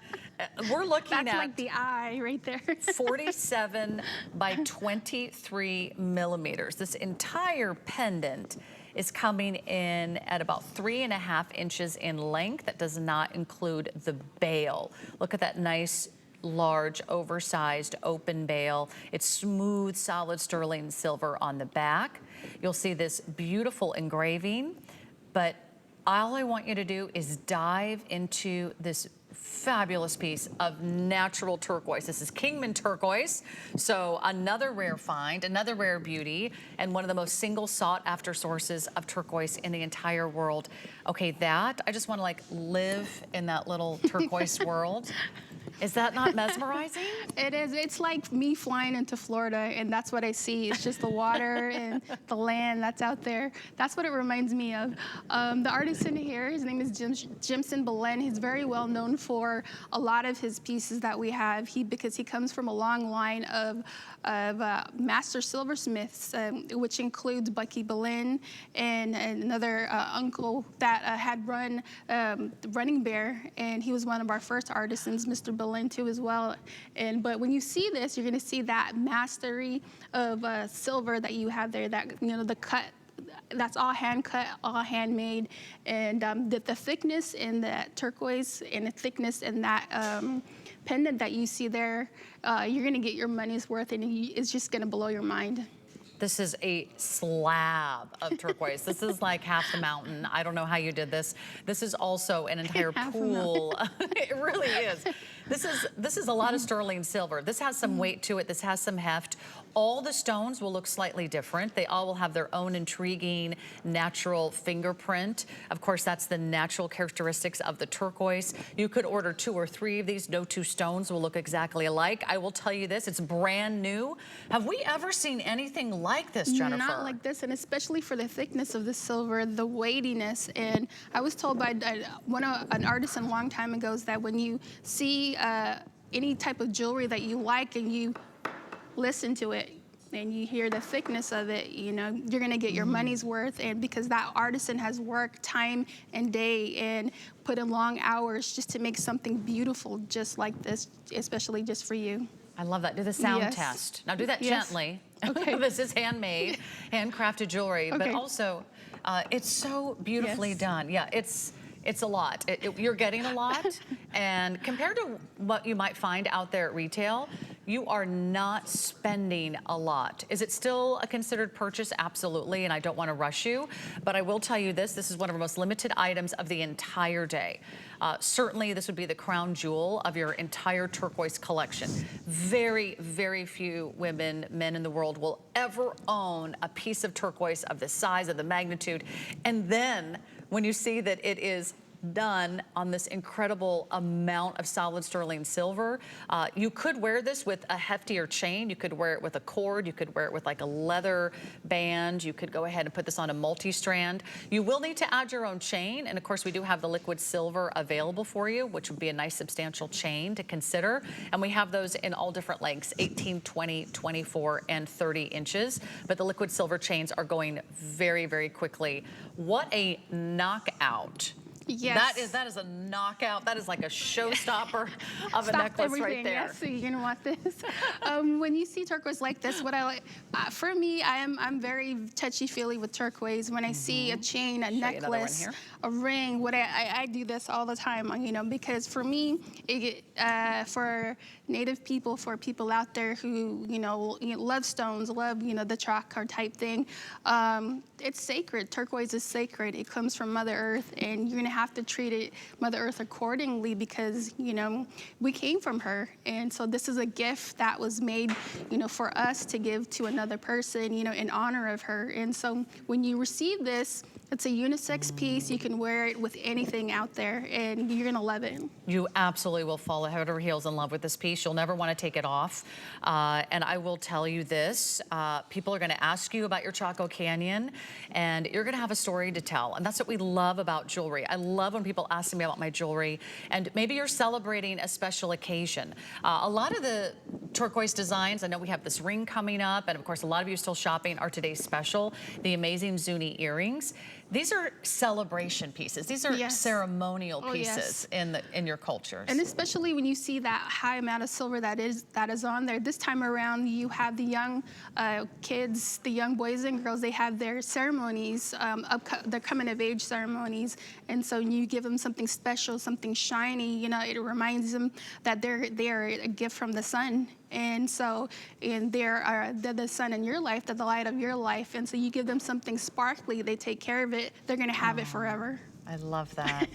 we're looking That's at like the eye right there. 47 by 23 millimeters. This entire pendant is coming in at about 3.5 inches in length. That does not include the bail. Look at that nice, large, oversized open bail. It's smooth, solid sterling silver on the back. You'll see this beautiful engraving, but all I want you to do is dive into this fabulous piece of natural turquoise. This is Kingman turquoise, so another rare find, another rare beauty, and one of the most single sought after sources of turquoise in the entire world. Okay, that, I just want to like live in that little turquoise world. Is that not mesmerizing? It is. It's like me flying into Florida, and that's what I see. It's just the water and the land that's out there. That's what it reminds me of. The artist in here, his name is Jimson Belen. He's very well known for a lot of his pieces that we have. Because he comes from a long line of master silversmiths, which includes Bucky Belen and another uncle that had run Running Bear, and he was one of our first artisans, Mr. Belen too as well. But when you see this, you're going to see that mastery of silver that you have there. That, you know, the cut. That's all hand cut, all handmade, and the thickness in that turquoise and the thickness in that pendant that you see there, you're gonna get your money's worth, and it's just gonna blow your mind. This is a slab of turquoise. This is like half the mountain. I don't know how you did this. This is also an entire pool. It really is. This is a lot of sterling silver. This has some weight to it. This has some heft. All the stones will look slightly different. They all will have their own intriguing natural fingerprint. Of course, that's the natural characteristics of the turquoise. You could order 2 or 3 of these. No 2 stones will look exactly alike. I will tell you this, it's brand new. Have we ever seen anything like this, Jennifer? Not like this, and especially for the thickness of the silver, the weightiness. And I was told by an artisan a long time ago that when you see any type of jewelry that you like and you listen to it and you hear the thickness of it, you know, you're gonna get your money's worth. And because that artisan has worked time and day and put in long hours just to make something beautiful just like this, especially just for you. I love that. Do the sound test. Now do that gently. Okay. This is handmade, handcrafted jewelry, but also it's so beautifully done. Yeah, it's a lot. You're getting a lot, and compared to what you might find out there at retail, you are not spending a lot. Is it still a considered purchase? Absolutely, and I don't want to rush you, but I will tell you this is one of our most limited items of the entire day. Certainly, this would be the crown jewel of your entire turquoise collection. Very, very few women, men in the world will ever own a piece of turquoise of the size, of the magnitude, and then when you see that it is done on this incredible amount of solid sterling silver. You could wear this with a heftier chain. You could wear it with a cord. You could wear it with like a leather band. You could go ahead and put this on a multi-strand. You will need to add your own chain. And of course, we do have the liquid silver available for you, which would be a nice substantial chain to consider. And we have those in all different lengths, 18, 20, 24, and 30 inches. But the liquid silver chains are going very, very quickly. What a knockout. Yes. That is a knockout. That is like a showstopper of a Stop necklace everything. right there. Yes, so you're gonna want this. When you see turquoise like this, what I like, for me, I'm very touchy-feely with turquoise. When I see a chain, a necklace, a ring, I do this all the time, you know, because for me, for Native people, for people out there who, you know, love stones, love, you know, the chakra type thing, it's sacred. Turquoise is sacred. It comes from Mother Earth, and you're gonna have to treat it, Mother Earth, accordingly, because, you know, we came from her. And so this is a gift that was made, you know, for us to give to another person, you know, in honor of her. And so when you receive this, it's a unisex piece. You can wear it with anything out there, and you're gonna love it. You absolutely will fall head over heels in love with this piece. You'll never want to take it off. And I will tell you this, people are gonna ask you about your Chaco Canyon, and you're gonna have a story to tell. And that's what we love about jewelry. I love when people ask me about my jewelry, and maybe you're celebrating a special occasion. A lot of the turquoise designs, I know we have this ring coming up, and of course a lot of you still shopping, are today's special, the amazing Zuni earrings. These are celebration pieces. These are ceremonial pieces in your cultures. And especially when you see that high amount of silver that is on there. This time around, you have the young kids, the young boys and girls. They have their ceremonies, their coming of age ceremonies, and so you give them something special, something shiny. You know, it reminds them that they are a gift from the sun. And so, they're the sun in your life, they're the light of your life. And so you give them something sparkly, they take care of it, they're gonna have it forever. I love that.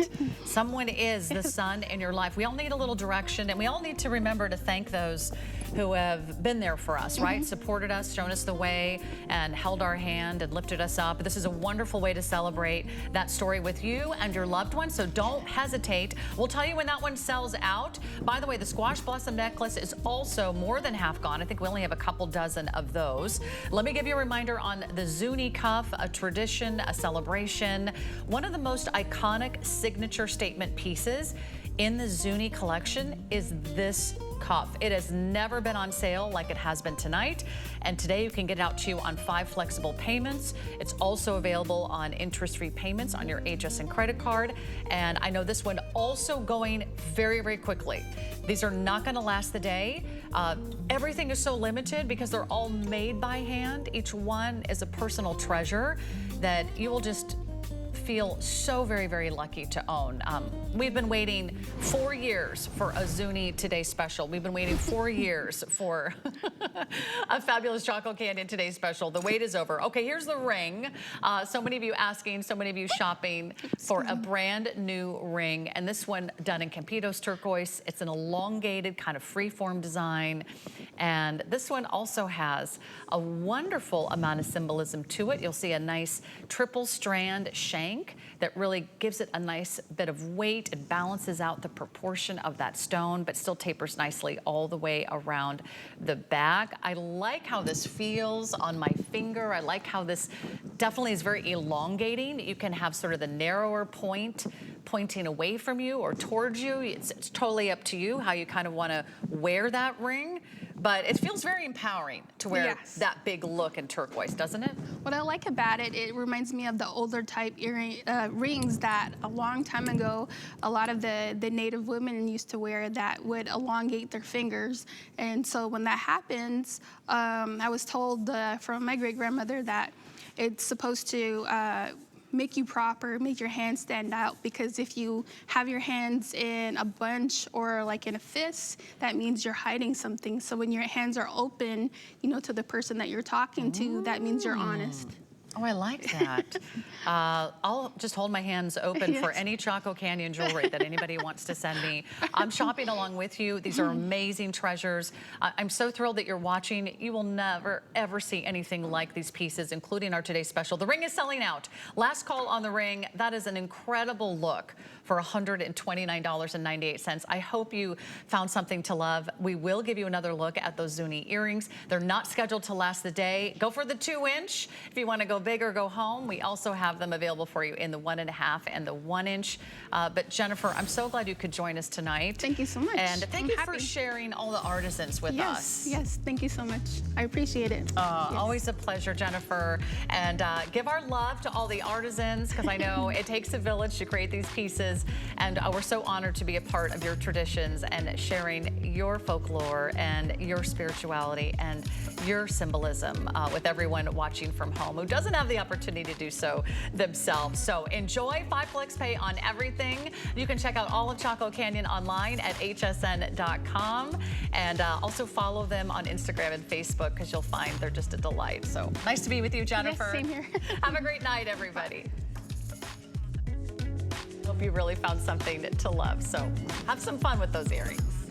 Someone is the sun in your life. We all need a little direction, and we all need to remember to thank those who have been there for us, right? Supported us, shown us the way, and held our hand and lifted us up. This is a wonderful way to celebrate that story with you and your loved one, so don't hesitate. We'll tell you when that one sells out. By the way, the Squash Blossom necklace is also more than half gone. I think we only have a couple dozen of those. Let me give you a reminder on the Zuni cuff, a tradition, a celebration, one of the most iconic signature statement pieces in the Zuni collection is this cuff. It has never been on sale like it has been tonight, and today you can get it out to you on 5 flexible payments. It's also available on interest-free payments on your HSN credit card, and I know this one also going very, very quickly. These are not going to last the day. Everything is so limited because they're all made by hand. Each one is a personal treasure that you will just feel so very, very lucky to own. We've been waiting 4 years for a Zuni Today Special. We've been waiting 4 years for a fabulous Chaco Canyon Today Special. The wait is over. Okay, here's the ring. So many of you asking, so many of you shopping for a brand new ring. And this one done in Campitos turquoise. It's an elongated kind of freeform design. And this one also has a wonderful amount of symbolism to it. You'll see a nice triple strand shank that really gives it a nice bit of weight and balances out the proportion of that stone, but still tapers nicely all the way around the back. I like how this feels on my finger. I like how this definitely is very elongating. You can have sort of the narrower point pointing away from you or towards you. It's totally up to you how you kind of want to wear that ring. But it feels very empowering to wear that big look in turquoise, doesn't it? What I like about it, it reminds me of the older type rings that a long time ago, a lot of the Native women used to wear that would elongate their fingers. And so when that happens, I was told from my great-grandmother that it's supposed to make you proper, make your hands stand out, because if you have your hands in a bunch or like in a fist, that means you're hiding something. So when your hands are open, you know, to the person that you're talking to, that means you're honest. Oh, I like that. I'll just hold my hands open for Yes. any Chaco Canyon jewelry that anybody wants to send me. I'm shopping along with you. These are amazing treasures. I'm so thrilled that you're watching. You will never, ever see anything like these pieces, including our today's special. The ring is selling out. Last call on the ring. That is an incredible look for $129.98. I hope you found something to love. We will give you another look at those Zuni earrings. They're not scheduled to last the day. Go for the 2-inch. If you want to go big or go home, we also have them available for you in the 1.5 and the 1-inch. But Jennifer, I'm so glad you could join us tonight. Thank you so much. And thank I'm you happy. for sharing all the artisans with us. Yes, thank you so much. I appreciate it. Yes. Always a pleasure, Jennifer. And give our love to all the artisans, because I know it takes a village to create these pieces. And we're so honored to be a part of your traditions and sharing your folklore and your spirituality and your symbolism with everyone watching from home who doesn't have the opportunity to do so themselves. So enjoy 5 Flex Pay on everything. You can check out all of Chaco Canyon online at hsn.com, and also follow them on Instagram and Facebook, because you'll find they're just a delight. So nice to be with you, Jennifer. Yes, same here. Have a great night, everybody. Hope you really found something to love. So have some fun with those earrings.